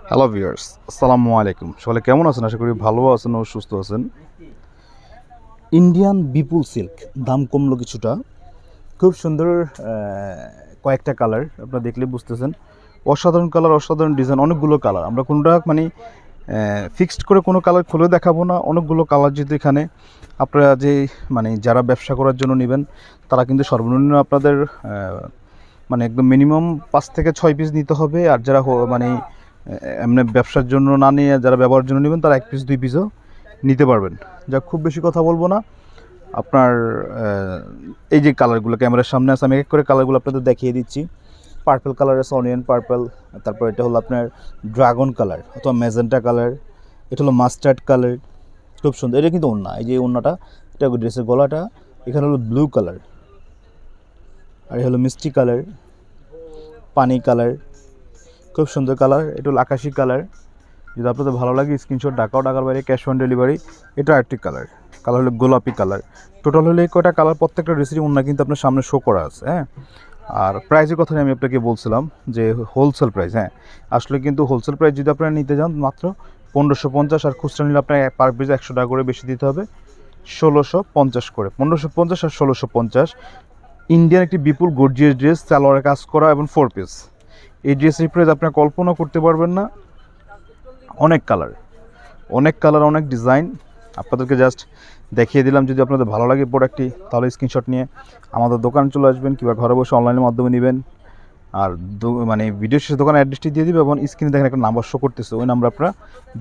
Hello viewers, আসসালামু আলাইকুম। সকলে কেমন আছেন? আশা করি ভালো আছেন ও সুস্থ আছেন। ইন্ডিয়ান বিপুল সিল্ক দাম কমলো কিছুটা, খুব সুন্দর কয়েকটা কালার আপনারা দেখলে বুঝতেছেন। অসাধারণ কালার, অসাধারণ ডিজাইন, অনেকগুলো কালার। আমরা কোনটা মানে ফিক্সড করে কোনো কালার খুলে দেখাবো না, অনেকগুলো কালার যেহেতু এখানে আপনারা যে মানে যারা ব্যবসা করার জন্য নেবেন তারা কিন্তু সর্বনিম্ন আপনাদের মানে একদম মিনিমাম 5 থেকে 6 পিস নিতে হবে। আর যারা মানে এমনি ব্যবসার জন্য না নিয়ে যারা ব্যবহারের জন্য নেবেন তারা 1 পিস 2 পিসও নিতে পারবেন। যা খুব বেশি কথা বলবো না, আপনার এই যে কালারগুলো ক্যামেরার সামনে আছে, আমি এক করে কালারগুলো আপনাদের দেখিয়ে দিচ্ছি। পার্পল কালার আছে, অনিয়ন পার্পল, তারপর এটা হলো আপনার ড্রাগন কালার অথবা ম্যাজেন্টা কালার, এটা হলো মাস্টার্ড কালার, খুব সুন্দর। এটা কিন্তু ওড়না, এই যে ওড়নাটা, এটা ড্রেসের গলাটা, এখানে হলো ব্লু কালার, আর হলো মিষ্টি কালার, পানি কালার, খুব সুন্দর কালার। এটা হলো আকাশি কালার। যদি আপনাদের ভালো লাগে স্ক্রিনশট, ঢাকার বাইরে ক্যাশ অন ডেলিভারি। এটা আরেকটি কালার, কালার হলো গোলাপি কালার। টোটাল হলে এই কয়টা কালার, প্রত্যেকটা ড্রেসেরই ওড়না কিন্তু আপনার সামনে শো করা আছে। হ্যাঁ, আর প্রাইসের কথা আমি আপনাকে বলছিলাম যে হোলসেল প্রাইস। হ্যাঁ, আসলে কিন্তু হোলসেল প্রাইস যদি আপনারা নিতে যান মাত্র 1550, আর খুচরা নিলে আপনার পার পিস 100 টাকা করে বেশি দিতে হবে, 1650 করে। 1550 আর 1650। ইন্ডিয়ান একটি বিপুল গর্জিয়াস ড্রেস, সালোয়ারে কাজ করা এবং 4 পিস। এই ড্রেসের প্রাইস আপনারা কল্পনা করতে পারবেন না। অনেক কালার, অনেক কালার, অনেক ডিজাইন আপনাদেরকে জাস্ট দেখিয়ে দিলাম। যদি আপনাদের ভালো লাগে প্রোডাক্টটি, তাহলে স্ক্রিনশট নিয়ে আমাদের দোকানে চলে আসবেন কিংবা ঘরে বসে অনলাইনের মাধ্যমে নেবেন। আর মানে ভিডিও শেষে দোকানের অ্যাড্রেসটি দিয়ে দিবে এবং স্ক্রিনে দেখেন একটা নাম্বার শো করতেছে, ওই নাম্বার আপনারা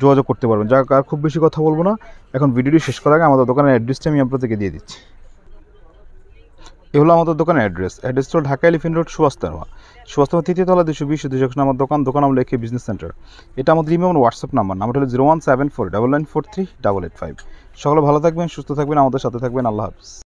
যোগাযোগ করতে পারবেন। যা আর খুব বেশি কথা বলবো না, এখন ভিডিওটি শেষ করার আগে আমাদের দোকানের অ্যাড্রেসটি আমি আপনাদেরকে দিয়ে দিচ্ছি। এ হলো আমাদের দোকানের অ্যাড্রেসটা হলো ঢাকা এলিফেন্ট রোড, সুভাষতানুয়া 3য় তলা, 220 আমার দোকান নাম লেখে বিজনেস সেন্টার। এটা আমাদের ইমেল এবং হোয়াটসঅ্যাপ নাম্বার হলো 01749943885। সকলে ভালো থাকবেন, সুস্থ থাকবেন, আমাদের সাথে থাকবেন। আল্লাহ হাফিজ।